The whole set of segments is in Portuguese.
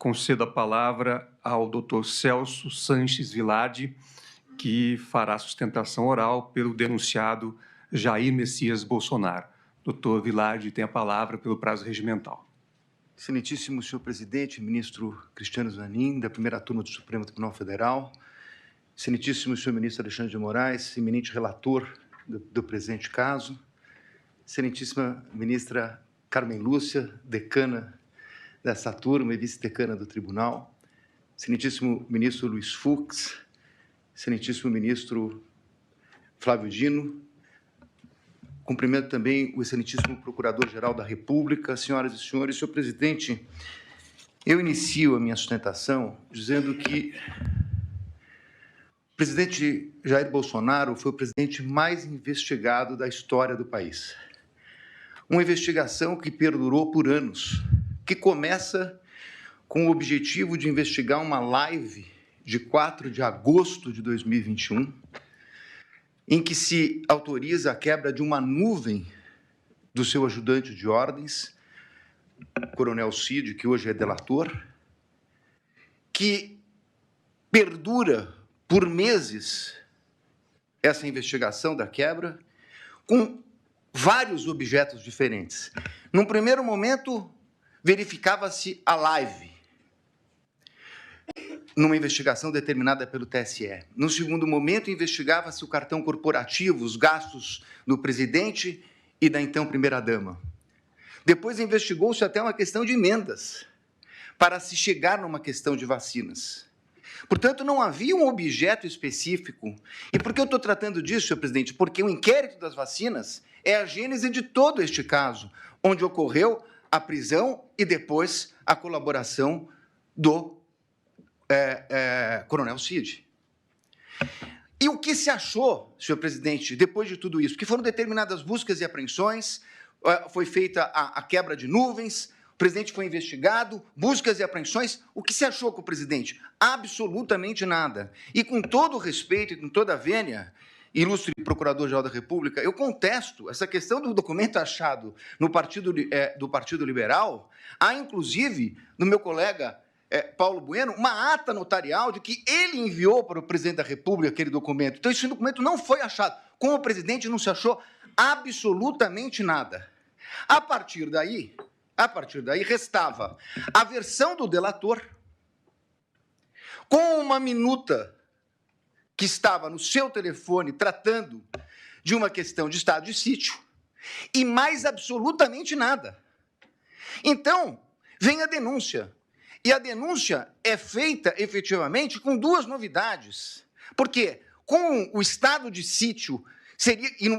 concedo a palavra ao Dr. Celso Sanches Vilardi, que fará sustentação oral pelo denunciado Jair Messias Bolsonaro. Dr. Vilardi tem a palavra pelo prazo regimental. Excelentíssimo senhor presidente, ministro Cristiano Zanin, da primeira turma do Supremo Tribunal Federal, excelentíssimo senhor ministro Alexandre de Moraes, eminente relator do presente caso, excelentíssima ministra Carmen Lúcia, decana dessa turma e vice-decana do tribunal, excelentíssimo ministro Luiz Fux, excelentíssimo ministro Flávio Dino, cumprimento também o excelentíssimo Procurador-Geral da República, senhoras e senhores. Senhor presidente, eu inicio a minha sustentação dizendo que o presidente Jair Bolsonaro foi o presidente mais investigado da história do país. Uma investigação que perdurou por anos, que começa com o objetivo de investigar uma live de 4 de agosto de 2021, em que se autoriza a quebra de uma nuvem do seu ajudante de ordens, Coronel Cid, que hoje é delator, que perdura por meses essa investigação da quebra, com vários objetos diferentes. Num primeiro momento, verificava-se a live, numa investigação determinada pelo TSE. No segundo momento, investigava-se o cartão corporativo, os gastos do presidente e da então primeira-dama. Depois investigou-se até uma questão de emendas, para se chegar numa questão de vacinas. Portanto, não havia um objeto específico. E por que eu estou tratando disso, senhor presidente? Porque o inquérito das vacinas é a gênese de todo este caso, onde ocorreu a prisão e depois a colaboração do Coronel Cid. E o que se achou, senhor presidente, depois de tudo isso? Que foram determinadas buscas e apreensões, foi feita a quebra de nuvens, o presidente foi investigado, buscas e apreensões. O que se achou com o presidente? Absolutamente nada. E com todo o respeito e com toda a vênia, ilustre Procurador-Geral da República, eu contesto essa questão do documento achado no do Partido Liberal. Há, inclusive, no meu colega Paulo Bueno, uma ata notarial de que ele enviou para o presidente da República aquele documento. Então, esse documento não foi achado. Com o presidente não se achou absolutamente nada. A partir daí, restava a versão do delator, com uma minuta que estava no seu telefone tratando de uma questão de estado de sítio, e mais absolutamente nada. Então, vem a denúncia. E a denúncia é feita, efetivamente, com duas novidades. Porque, com o estado de sítio,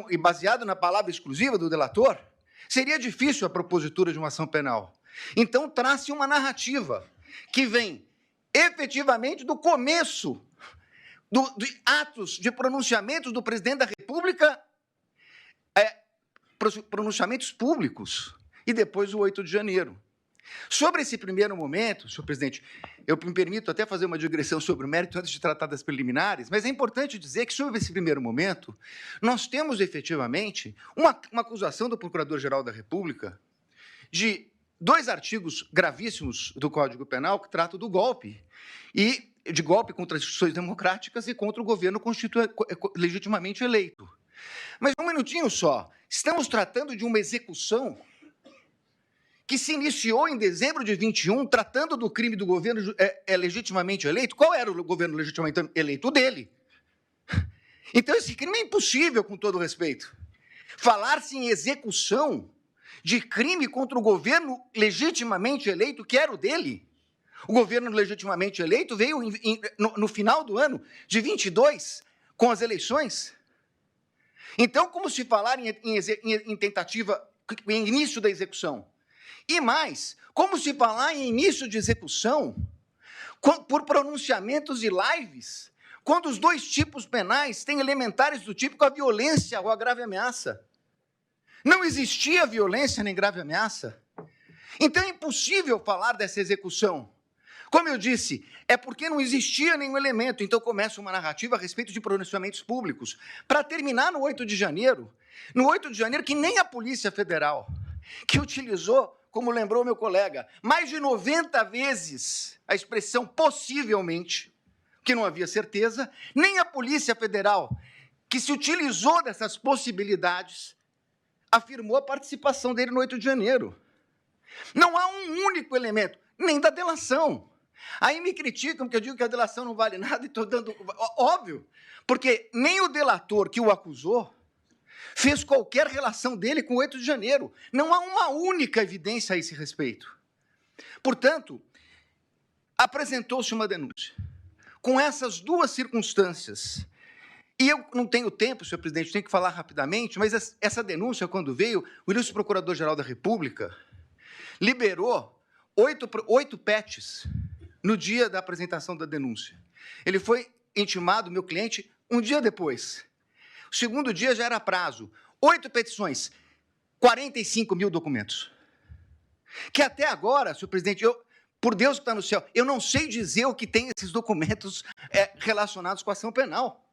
e baseado na palavra exclusiva do delator, seria difícil a propositura de uma ação penal. Então, traz-se uma narrativa que vem, efetivamente, do começo de atos de pronunciamentos do presidente da República, pronunciamentos públicos, e depois o 8 de janeiro. Sobre esse primeiro momento, senhor presidente, eu me permito até fazer uma digressão sobre o mérito antes de tratar das preliminares, mas é importante dizer que, sobre esse primeiro momento, nós temos, efetivamente, uma acusação do Procurador-Geral da República de 2 artigos gravíssimos do Código Penal que tratam do golpe, e de golpe contra as instituições democráticas e contra o governo legitimamente eleito. Mas um minutinho só, estamos tratando de uma execução que se iniciou em dezembro de 21, tratando do crime do governo legitimamente eleito. Qual era o governo legitimamente eleito? O dele. Então, esse crime é impossível, com todo respeito. Falar-se em execução de crime contra o governo legitimamente eleito, que era o dele. O governo legitimamente eleito veio no final do ano de 22, com as eleições. Então, como se falar em tentativa, em início da execução? E mais, como se falar em início de execução por pronunciamentos e lives, quando os 2 tipos penais têm elementares do tipo a violência ou a grave ameaça? Não existia violência nem grave ameaça. Então é impossível falar dessa execução. Como eu disse, é porque não existia nenhum elemento, então começa uma narrativa a respeito de pronunciamentos públicos. Para terminar no 8 de janeiro, que nem a Polícia Federal, que utilizou como lembrou meu colega, mais de 90 vezes a expressão possivelmente, que não havia certeza, nem a Polícia Federal, que se utilizou dessas possibilidades, afirmou a participação dele no 8 de janeiro. Não há um único elemento, nem da delação. Aí me criticam porque eu digo que a delação não vale nada e estou dando... Óbvio, porque nem o delator que o acusou fez qualquer relação dele com o 8 de janeiro. Não há uma única evidência a esse respeito. Portanto, apresentou-se uma denúncia. Com essas duas circunstâncias, e eu não tenho tempo, senhor presidente, tenho que falar rapidamente, mas essa denúncia, quando veio, o ilustre Procurador-Geral da República liberou 8 PETs no dia da apresentação da denúncia. Ele foi intimado, meu cliente, um dia depois. O segundo dia já era prazo. 8 petições, 45 mil documentos. Que até agora, senhor presidente, por Deus que está no céu, eu não sei dizer o que tem esses documentos relacionados com a ação penal.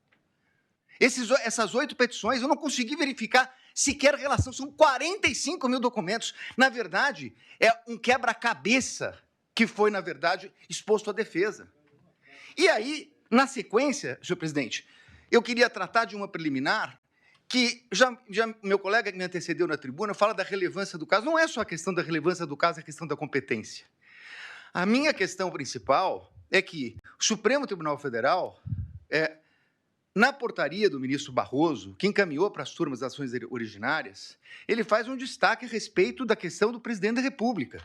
Essas 8 petições, eu não consegui verificar sequer relação, são 45 mil documentos. Na verdade, é um quebra-cabeça que foi, na verdade, exposto à defesa. E aí, na sequência, senhor presidente, eu queria tratar de uma preliminar que já meu colega que me antecedeu na tribuna fala da relevância do caso. Não é só a questão da relevância do caso, é a questão da competência. A minha questão principal é que o Supremo Tribunal Federal, na portaria do ministro Barroso, que encaminhou para as turmas das ações originárias, ele faz um destaque a respeito da questão do presidente da República.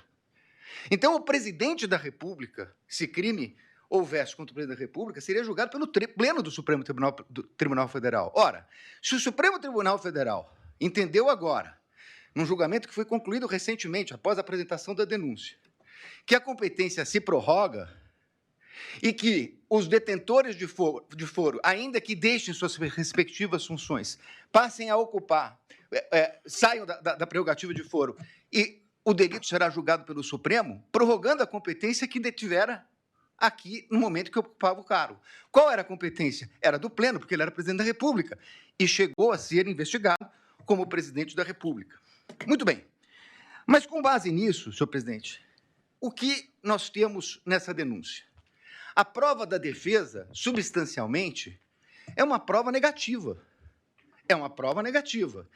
Então, o presidente da República, se crime houvesse contra o presidente da República, seria julgado pelo pleno do Supremo Tribunal Federal. Ora, se o Supremo Tribunal Federal entendeu agora, num julgamento que foi concluído recentemente, após a apresentação da denúncia, que a competência se prorroga e que os detentores de foro, ainda que deixem suas respectivas funções, passem a ocupar, saiam da prerrogativa de foro e o delito será julgado pelo Supremo, prorrogando a competência que detivera aqui no momento que ocupava o cargo. Qual era a competência? Era do pleno, porque ele era presidente da República e chegou a ser investigado como presidente da República. Muito bem. Mas, com base nisso, senhor presidente, o que nós temos nessa denúncia? A prova da defesa, substancialmente, é uma prova negativa. É uma prova negativa.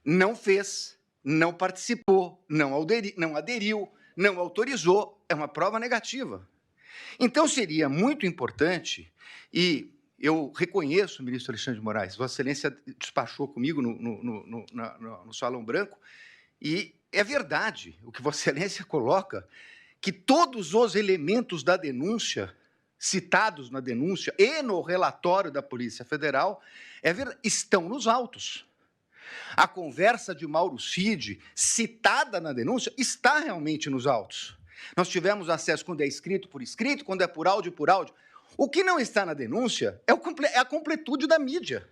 Não fez, não participou, não aderiu, não autorizou. É uma prova negativa. Então, seria muito importante, e eu reconheço, ministro Alexandre de Moraes, Vossa Excelência despachou comigo no Salão Branco, e é verdade o que Vossa Excelência coloca, que todos os elementos da denúncia, citados na denúncia e no relatório da Polícia Federal, estão nos autos. A conversa de Mauro Cid, citada na denúncia, está realmente nos autos. Nós tivemos acesso quando é escrito por escrito, quando é por áudio, por áudio. O que não está na denúncia é a completude da mídia.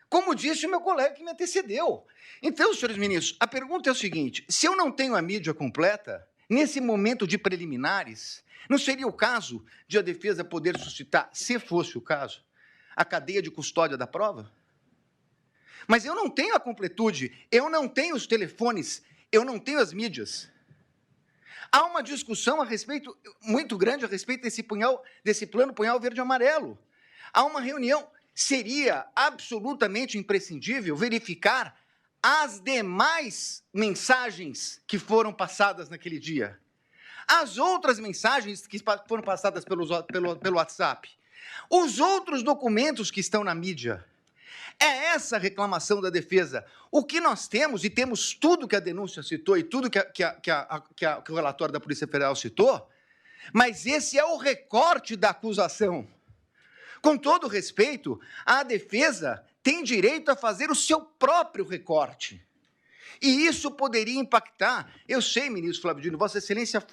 Como disse o meu colega que me antecedeu. Então, senhores ministros, a pergunta é o seguinte: se eu não tenho a mídia completa, nesse momento de preliminares, não seria o caso de a defesa poder suscitar, se fosse o caso, a cadeia de custódia da prova? Mas eu não tenho a completude, eu não tenho os telefones, eu não tenho as mídias. Há uma discussão muito grande a respeito desse plano punhal verde e amarelo. Há uma reunião. Seria absolutamente imprescindível verificar as demais mensagens que foram passadas naquele dia. As outras mensagens que foram passadas pelo WhatsApp. Os outros documentos que estão na mídia. É essa a reclamação da defesa. O que nós temos, e temos tudo que a denúncia citou e tudo que o relatório da Polícia Federal citou, mas esse é o recorte da acusação. Com todo respeito, a defesa tem direito a fazer o seu próprio recorte. E isso poderia impactar. Eu sei, ministro Flávio Dino, Vossa Excelência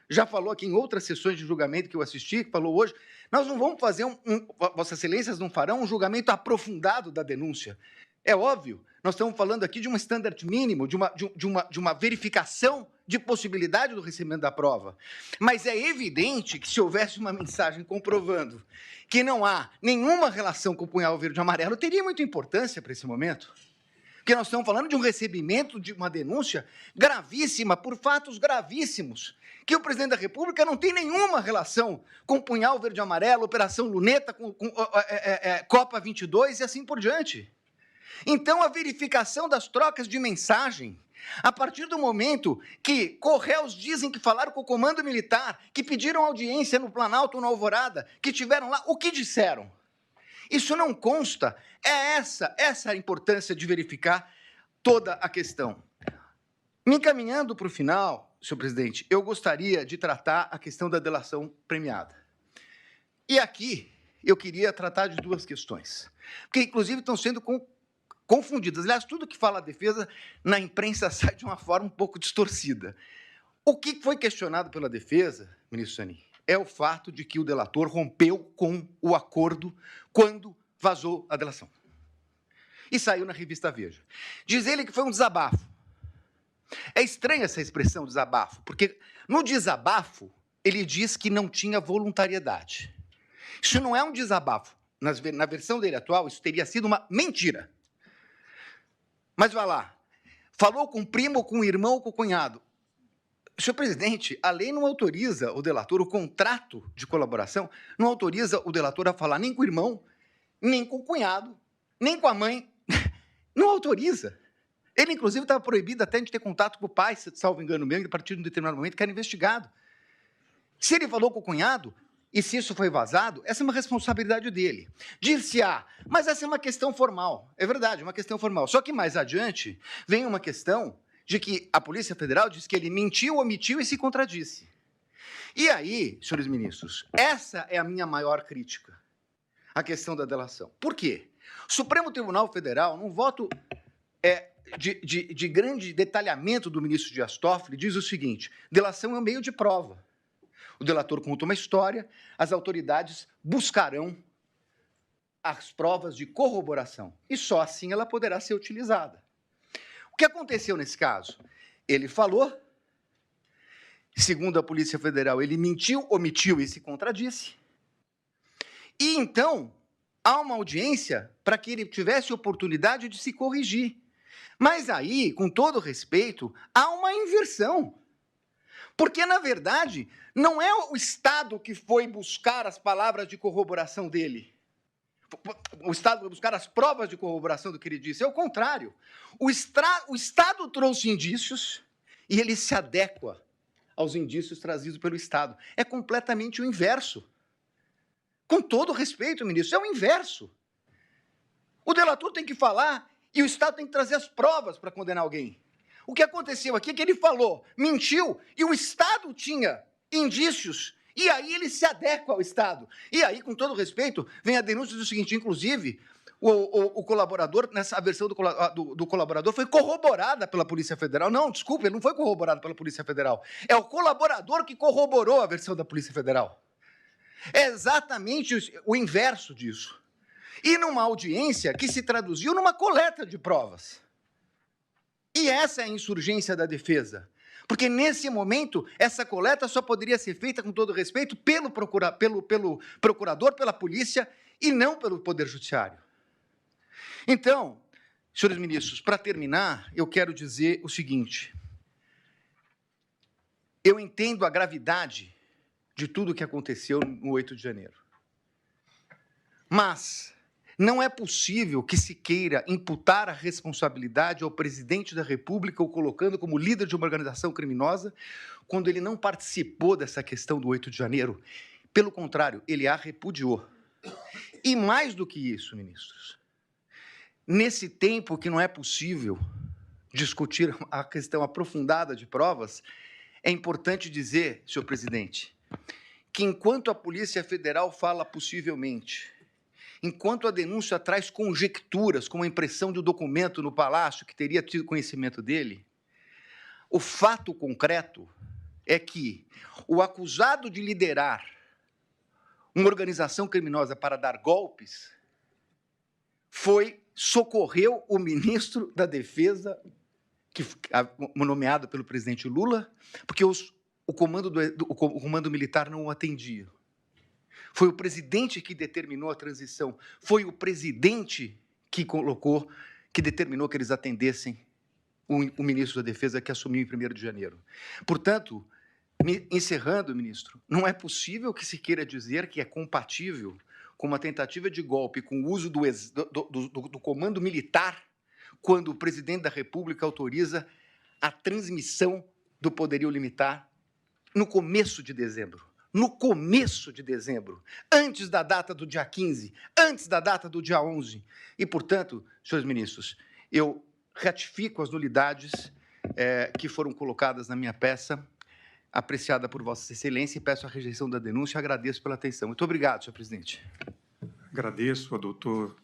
já falou aqui em outras sessões de julgamento que eu assisti, que falou hoje, nós não vamos fazer Vossa Excelências não farão um julgamento aprofundado da denúncia. É óbvio, nós estamos falando aqui de um standard mínimo, de uma verificação de possibilidade do recebimento da prova. Mas é evidente que se houvesse uma mensagem comprovando que não há nenhuma relação com o punhal verde e amarelo, teria muita importância para esse momento. Porque nós estamos falando de um recebimento de uma denúncia gravíssima, por fatos gravíssimos, que o presidente da República não tem nenhuma relação com o Punhal Verde e Amarelo, Operação Luneta, com Copa 22 e assim por diante. Então, a verificação das trocas de mensagem, a partir do momento que Correios dizem que falaram com o Comando Militar, que pediram audiência no Planalto ou na Alvorada, que tiveram lá, o que disseram? Isso não consta. É essa a importância de verificar toda a questão. Me encaminhando para o final, senhor presidente, eu gostaria de tratar a questão da delação premiada. E aqui eu queria tratar de duas questões, que inclusive estão sendo confundidas. Aliás, tudo que fala a defesa na imprensa sai de uma forma um pouco distorcida. O que foi questionado pela defesa, ministro Zanin, é o fato de que o delator rompeu com o acordo quando vazou a delação. E saiu na revista Veja. Diz ele que foi um desabafo. É estranha essa expressão, desabafo, porque no desabafo ele diz que não tinha voluntariedade. Isso não é um desabafo. Na versão dele atual, isso teria sido uma mentira. Mas vai lá. Falou com o primo, com o irmão, com o cunhado. Senhor presidente, a lei não autoriza o delator, o contrato de colaboração, não autoriza o delator a falar nem com o irmão, nem com o cunhado, nem com a mãe. Não autoriza. Ele, inclusive, estava proibido até de ter contato com o pai, salvo engano meu, a partir de um determinado momento, que era investigado. Se ele falou com o cunhado, e se isso foi vazado, essa é uma responsabilidade dele. Dir-se-á, mas essa é uma questão formal. É verdade, uma questão formal. Só que mais adiante vem uma questão de que a Polícia Federal diz que ele mentiu, omitiu e se contradisse. E aí, senhores ministros, essa é a minha maior crítica, a questão da delação. Por quê? O Supremo Tribunal Federal, num voto de grande detalhamento do ministro Dias Toffoli, diz o seguinte: delação é um meio de prova. O delator conta uma história, as autoridades buscarão as provas de corroboração, e só assim ela poderá ser utilizada. O que aconteceu nesse caso? Ele falou, segundo a Polícia Federal, ele mentiu, omitiu e se contradisse. E então, há uma audiência para que ele tivesse oportunidade de se corrigir. Mas aí, com todo respeito, há uma inversão. Porque, na verdade, não é o Estado que foi buscar as palavras de corroboração dele. O Estado vai buscar as provas de corroboração do que ele disse. É o contrário. O Estado trouxe indícios e ele se adequa aos indícios trazidos pelo Estado. É completamente o inverso. Com todo respeito, ministro, é o inverso. O delator tem que falar e o Estado tem que trazer as provas para condenar alguém. O que aconteceu aqui é que ele falou, mentiu, e o Estado tinha indícios, e aí ele se adequa ao Estado. E aí, com todo respeito, vem a denúncia do seguinte, inclusive, o colaborador, nessa versão do colaborador, foi corroborada pela Polícia Federal. Não, desculpe, ele não foi corroborado pela Polícia Federal. É o colaborador que corroborou a versão da Polícia Federal. É exatamente o inverso disso. E numa audiência que se traduziu numa coleta de provas. E essa é a insurgência da defesa. Porque, nesse momento, essa coleta só poderia ser feita, com todo respeito, pelo procurador, pela polícia, e não pelo Poder Judiciário. Então, senhores ministros, para terminar, eu quero dizer o seguinte. Eu entendo a gravidade de tudo o que aconteceu no 8 de janeiro. Mas não é possível que se queira imputar a responsabilidade ao presidente da República, o colocando como líder de uma organização criminosa, quando ele não participou dessa questão do 8 de janeiro. Pelo contrário, ele a repudiou. E mais do que isso, ministros, nesse tempo que não é possível discutir a questão aprofundada de provas, é importante dizer, senhor presidente, que enquanto a Polícia Federal fala possivelmente, enquanto a denúncia traz conjecturas, como a impressão de um documento no Palácio que teria tido conhecimento dele, o fato concreto é que o acusado de liderar uma organização criminosa para dar golpes socorreu o ministro da Defesa, nomeado pelo presidente Lula, porque o comando militar não o atendia. Foi o presidente que determinou a transição. Foi o presidente que colocou que determinou que eles atendessem o ministro da Defesa que assumiu em 1º de janeiro. Portanto, encerrando, ministro, não é possível que se queira dizer que é compatível com uma tentativa de golpe, com o uso do comando militar, quando o presidente da República autoriza a transmissão do poderio limitar no começo de dezembro. No começo de dezembro, antes da data do dia 15, antes da data do dia 11. E, portanto, senhores ministros, eu ratifico as nulidades que foram colocadas na minha peça, apreciada por Vossa Excelência, e peço a rejeição da denúncia e agradeço pela atenção. Muito obrigado, senhor presidente. Agradeço ao doutor